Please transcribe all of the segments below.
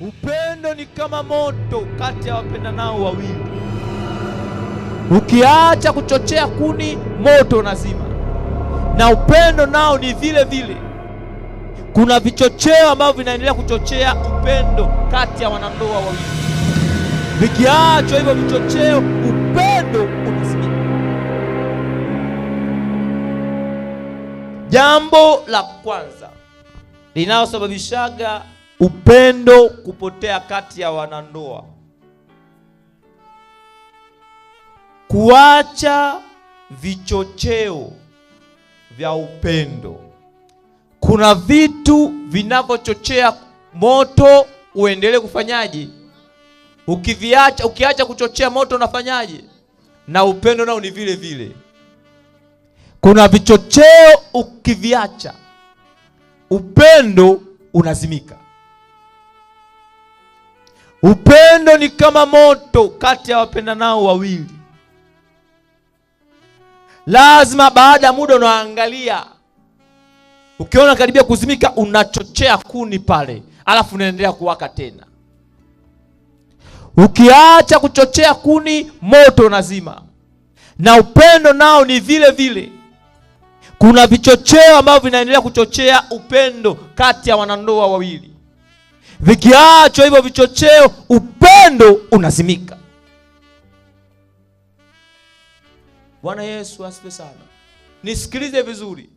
Upendo ni kama moto kati ya wapendanao wawili. Ukiacha kuchochea kuni, moto unazima. Na upendo nao ni vile vile. Kuna vichocheo ambavyo vinaendelea kuchochea upendo kati ya wanandoa wawili. Vikiachwa hivyo vichocheo, upendo unazimika. Jambo la kwanza linalosababishaga upendo kupotea kati ya wanandoa, kuacha vichocheo vya upendo. Kuna vitu vinavyochochea moto uendelee kufanyaje? Ukiacha kuchochea moto unafanyaje? Na upendo nao ni vile vile. Kuna vichocheo ukiviacha, upendo unazimika. Upendo ni kama moto kati ya wapendanao wawili. Lazima baada ya muda unaangalia, ukiona karibia kuzimika, unachochea kuni pale, alafu unaendelea kuwaka tena. Ukiacha kuchochea kuni, moto unazima. Na upendo nao ni vile vile. Kuna vichocheo ambavyo vinaendelea kuchochea upendo kati ya wanandoa wawili. Vikiachwa hivyo vichocheo, upendo unazimika. Bwana Yesu asifiwe sana. Nisikilize vizuri.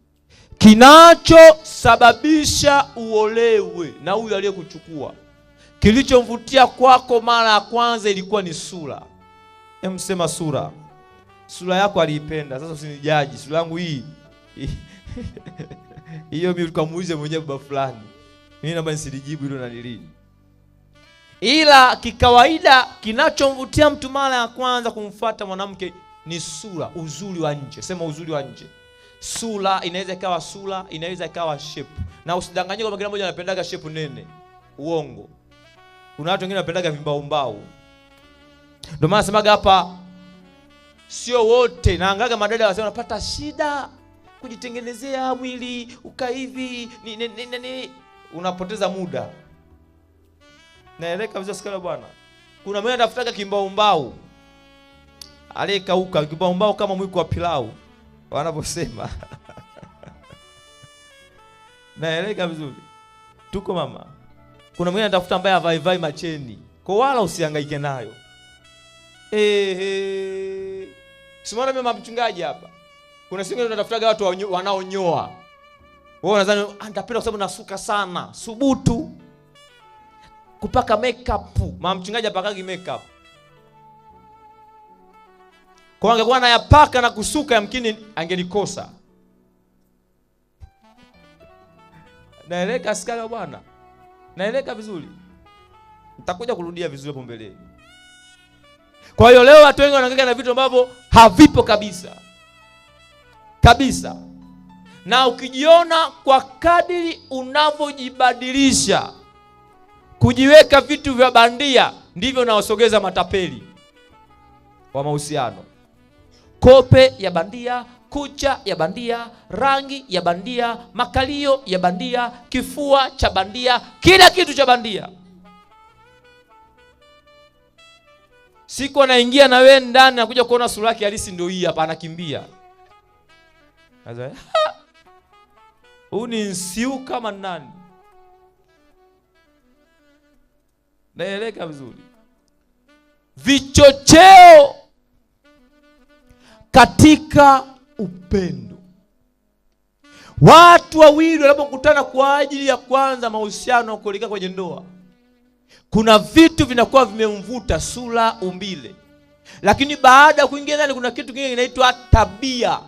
Kinachosababisha uolewe na huyu aliyekuchukua, kilichomvutia kwako mara ya kwanza ilikuwa ni sura. Sema sura. Sura yako aliipenda. Sasa usinijaji sura yangu hii. Hiyo mimi tukamuulize mwenyewe baba fulani. Mimi naomba nisilijibu hilo na nilini. Ila kikawaida kinachomvutia mtu mara ya kwanza kumfuata mwanamke ni sura, uzuri wa nje. Sema uzuri wa nje. Sura inaweza ikawa sura, inaweza ikawa shape. Na usidanganyike kwamba kila mmoja anapendaga shape nene. Uongo. Kuna watu wengine wanapendaga vimbaumbau. Ndio maana nasemaga hapa sio wote. Naangaga madada wasema wanapata shida kujitengenezea mwili ukaivi ni unapoteza muda. Naeleka vizuri sikala bwana. Kuna mmoja anatafutaga kimbaumbau. Aliyekauka kimbaumbau kama mwiko wa pilau wanaposema. Naeleka vizuri. Tuko mama. Kuna mmoja anatafuta ambaye avaivai macheni. Kwa wala usihangaike nayo. Simona mimi mchungaji hapa. Kuna siku tunatafutaga watu wanaonyoa. Wewe unadhani nitapenda kwa sababu nasuka sana. Subutu. Kupaka makeup. Mama mchungaji apakagi makeup. Kwa angekuwa anayapaka na kusuka yamkini angelikosa. Naeleka sikala bwana. Naeleka vizuri. Nitakuja kurudia vizuri hapo mbeleni. Kwa hiyo leo watu wengi wanahangaika na vitu ambavyo havipo kabisa. Kabisa. Na ukijiona kwa kadiri unavyojibadilisha kujiweka vitu vya bandia, ndivyo unaosogeza matapeli wa mahusiano. Kope ya bandia, kucha ya bandia, rangi ya bandia, makalio ya bandia, kifua cha bandia, kila kitu cha bandia. Siku anaingia na wewe ndani na kuja kuona sura yake halisi ndio hii hapa, anakimbia. Sasa huu ni nsiu kama nani? Naeleka vizuri. Vichocheo katika upendo. Watu wawili wanapokutana kwa ajili ya kwanza mahusiano kuelekea kwenye ndoa, kuna vitu vinakuwa vimemvuta, sura, umbile. Lakini baada ya kuingia ndani kuna kitu kingine kinaitwa tabia,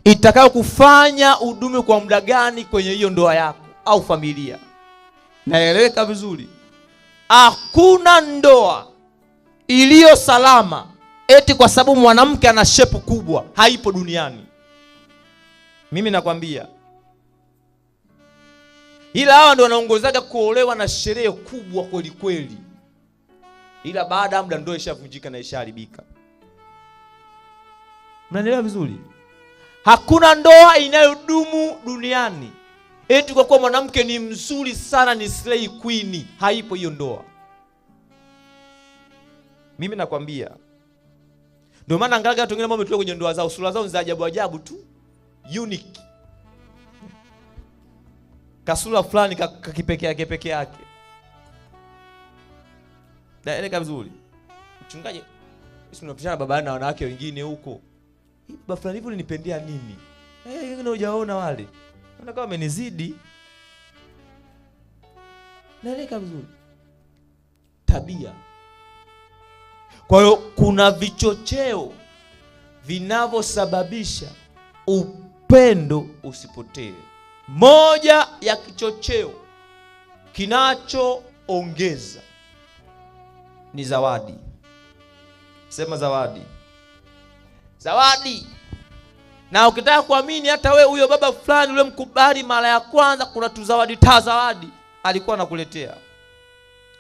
itakayo kufanya udumu kwa muda gani kwenye hiyo ndoa yako au familia. Naeleweka vizuri. Hakuna ndoa iliyo salama eti kwa sababu mwanamke ana shepu kubwa. Haipo duniani. Mimi nakwambia. Ila hawa ndio wanaongozaga kuolewa na sherehe kubwa kweli kweli. Ila baada ya muda ndoa ishavunjika na ishaharibika. Mnaelewa vizuri? Hakuna ndoa inayodumu duniani eti kwa kuwa mwanamke ni mzuri sana, ni slay queen. Haipo hiyo ndoa. Mimi nakwambia. Ndio maana angalia watu wengine ambao wametoka kwenye ndoa zao, sura zao ni za ajabu ajabu tu. Unique. Kasura fulani kakipekee yake. Naeleka vizuri. Mchungaji, sisi tunapishana baba na wanawake wengine huko. Baba fulani hivi ulinipendea nini? Wengine hujaona wale. Naona kama amenizidi. Naeleka vizuri. Tabia. Kwa hiyo kuna vichocheo vinavyosababisha upendo usipotee. Moja ya kichocheo kinachoongeza ni zawadi. Sema zawadi. Zawadi. Na ukitaka kuamini hata we huyo baba fulani ule mkubali mara ya kwanza, kuna tu zawadi zawadi alikuwa anakuletea.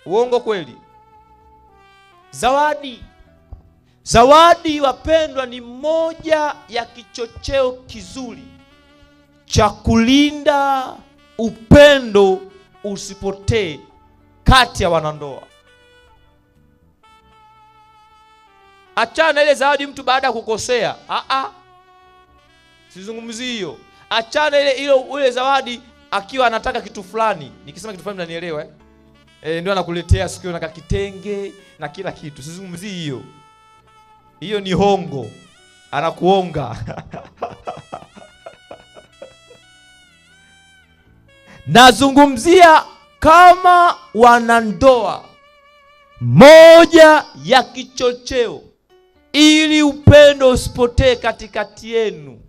Uongo kweli? Zawadi. Zawadi wapendwa ni moja ya kichocheo kizuri cha kulinda upendo usipotee kati ya wanandoa. Achana ile zawadi mtu baada ya kukosea. Sizungumzi hiyo. Achana ile zawadi akiwa anataka kitu fulani. Nikisema kitu fulani mnanielewa ndio anakuletea sikio na kakitenge na kila kitu. Sizungumzi hiyo. Hiyo ni hongo. Anakuonga. Nazungumzia kama wanandoa, moja ya kichocheo ili upendo usipotee katikati yenu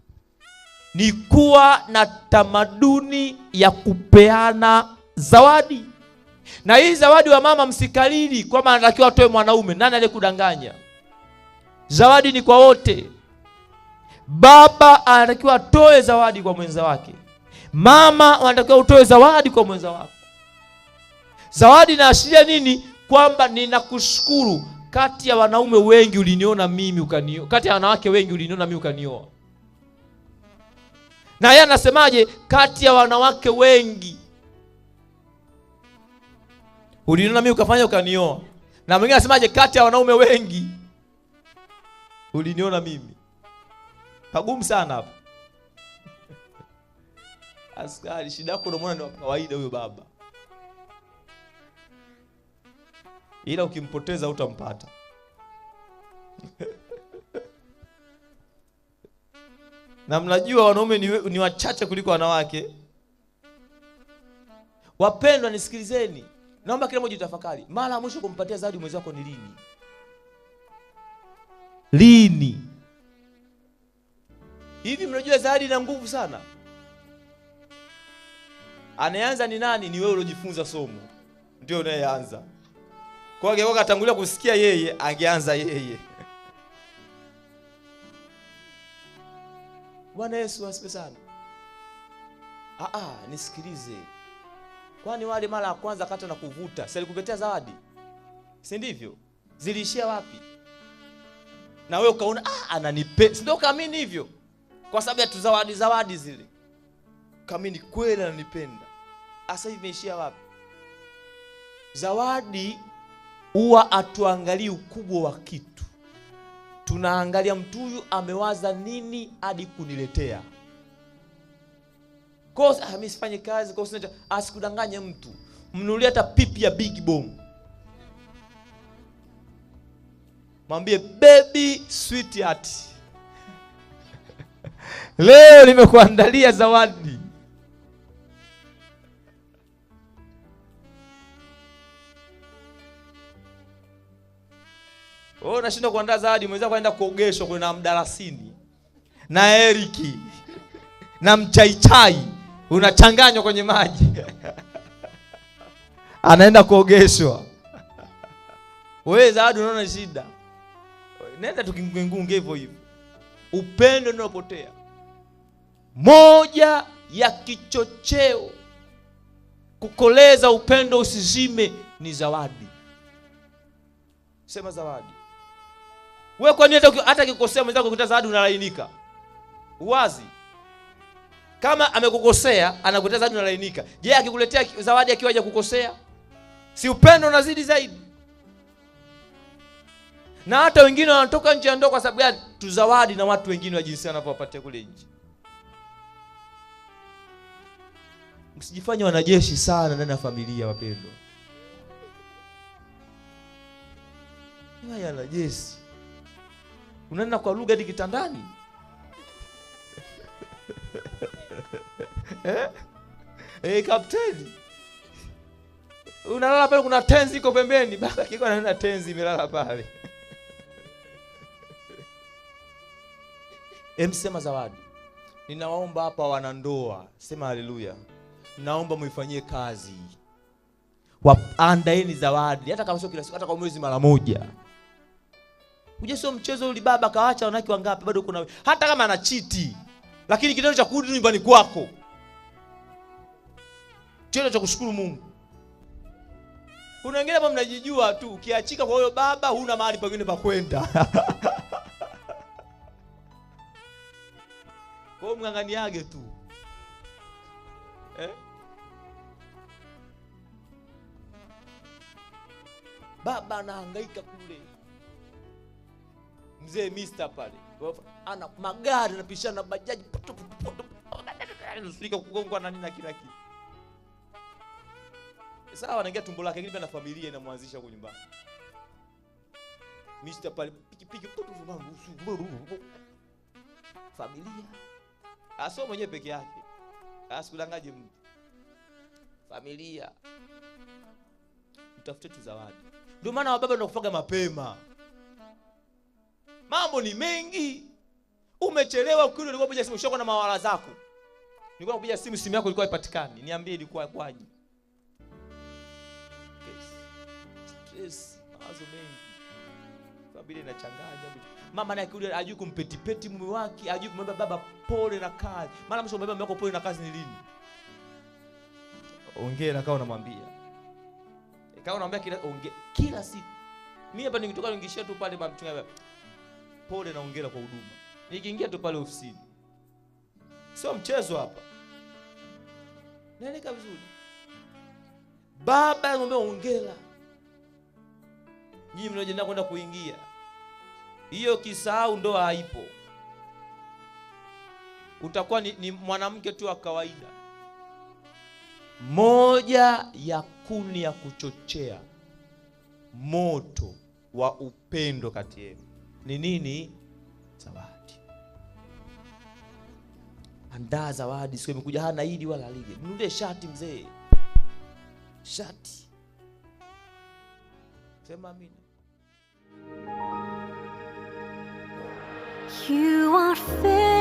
ni kuwa na tamaduni ya kupeana zawadi. Na hii zawadi wa mama msikalili kwamba anatakiwa atoe mwanaume. Nani aliyekudanganya? Zawadi ni kwa wote. Baba anatakiwa atoe zawadi kwa mwenza wake. Mama anatakiwa utoe zawadi kwa mwenza wako. Zawadi inaashiria nini? Kwamba ninakushukuru, kati ya wanaume wengi uliniona mimi ukanioa, kati ya wanawake wengi uliniona mimi ukanioa. Na yeye anasemaje? Kati ya wanawake wengi uliniona mimi ukafanya ukanioa. Na mwingine anasemaje? Kati ya wanaume wengi uliniona mimi. Pagumu sana hapo. Askari, shida yako unamwona ni wa kawaida huyo baba. Ila ukimpoteza utampata. Na mnajua wanaume ni wachache kuliko wanawake. Wapendwa, nisikilizeni. Naomba kila mmoja utafakari. Mara ya mwisho kumpatia zawadi mwenzi wako ni lini? Lini? Hivi mnajua zawadi ina nguvu sana. Anaanza ni nani? Ni wewe uliojifunza somo. Ndio unayeanza. Kwa hiyo akatangulia kusikia yeye, angeanza yeye. Bwana Yesu asifiwe sana. Nisikilize. Kwani wale mara ya kwanza kata na kuvuta, si alikuletea zawadi? Si ndivyo? Ziliishia wapi? Na wewe ukaona ananipe. Si ndio kaamini hivyo? Kwa sababu ya tu zawadi zile. Kaamini kweli ananipenda. Asa hivi imeishia wapi? Zawadi huwa atuangalie ukubwa wa kitu. Tunaangalia mtu huyu amewaza nini hadi kuniletea. Kwa mimi sifanye kazi, kwa sababu asikudanganye mtu. Mnunulie hata pipi ya Big Bomb. Mwambie baby sweetheart. Leo nimekuandalia zawadi. Unashinda kuandaa zawadi, mwenzako aenda kuogeshwa kuna mdalasini na Eriki na mchaichai unachanganywa kwenye maji. Anaenda kuogeshwa. Wewe zawadi unaona shida. Nenda tukingunge hivyo hivyo. Upendo unapotea. Moja ya kichocheo kukoleza upendo usizime ni zawadi. Sema zawadi. Wewe kwa nini hata kikosea mwenzako ukita zawadi unalainika? Uwazi. Kama amekukosea, anakuletea zawadi unalainika. Je, akikuletea zawadi akiwa hajakukosea? Si upendo unazidi zaidi? Na hata wengine wanatoka nje ya ndoa kwa sababu gani? Tuzawadi na watu wengine wa jinsia wanavyowapatia kule nje. Msijifanye wanajeshi sana ndani ya familia, wapendwa. Ni wanajeshi. Unaenda kwa lugha hadi kitandani. Kapteni. Unalala pale, kuna tenzi iko pembeni, baba kiko anaenda tenzi imelala pale. Sema zawadi. Ninawaomba hapa wanandoa, sema haleluya. Naomba muifanyie kazi. Waandaeni zawadi, hata kama sio kila siku, hata kwa mwezi mara moja. Uje sio mchezo uli baba kaacha wanawake wangapi bado kuna, hata kama ana chiti. Lakini kitendo cha kurudi nyumbani kwako, kitendo cha kushukuru Mungu. Kuna wengine hapa mnajijua tu, ukiachika kwa huyo baba huna mahali pengine pa kwenda. Kwa mnganganiage tu. Baba anahangaika kule. Mzee Mister pale. Ana magari anapishana na bajaji. Anafika kugongwa na nini na kila kitu. Sawa, anaingia tumbo lake, lakini pia na familia inamwanzisha huko nyumbani. Mister pale pikipiki familia. Asio mwenyewe peke yake. Asikudangaje mtu. Familia. Utafute tu zawadi. Ndio maana wababa ndio kufaga mapema. Mambo ni mengi. Umechelewa ukirudi ulikuwa kupiga simu ushoko na mawala zako. Nilikuwa kupiga simu yako ilikuwa haipatikani. Niambie ilikuwa kwaje? Stress, mawazo mengi. Familia inachanganya. Mama naye kule hajui kumpetipeti mume wake, hajui kumwambia baba pole na kazi. Mara mwisho umebeba mume wako pole na kazi ni lini? Ongea na kao unamwambia. Kao unamwambia kila siku. Mimi hapa nikitoka ningishia tu pale mchungaji. Pole na ongera kwa huduma. Nikiingia tu pale ofisini. Sio mchezo hapa. Naeleka vizuri. Baba anamwambia ongera. Nyinyi mnaojiandaa kwenda kuingia. Hiyo kisahau ndoa haipo. Utakuwa ni mwanamke tu wa kawaida. Moja ya kuni ya kuchochea moto wa upendo kati yenu ni nini? Zawadi. Andaa zawadi, sio imekuja hana hili wala lile. Mnunulie shati mzee. Shati. Sema amina. You are fair.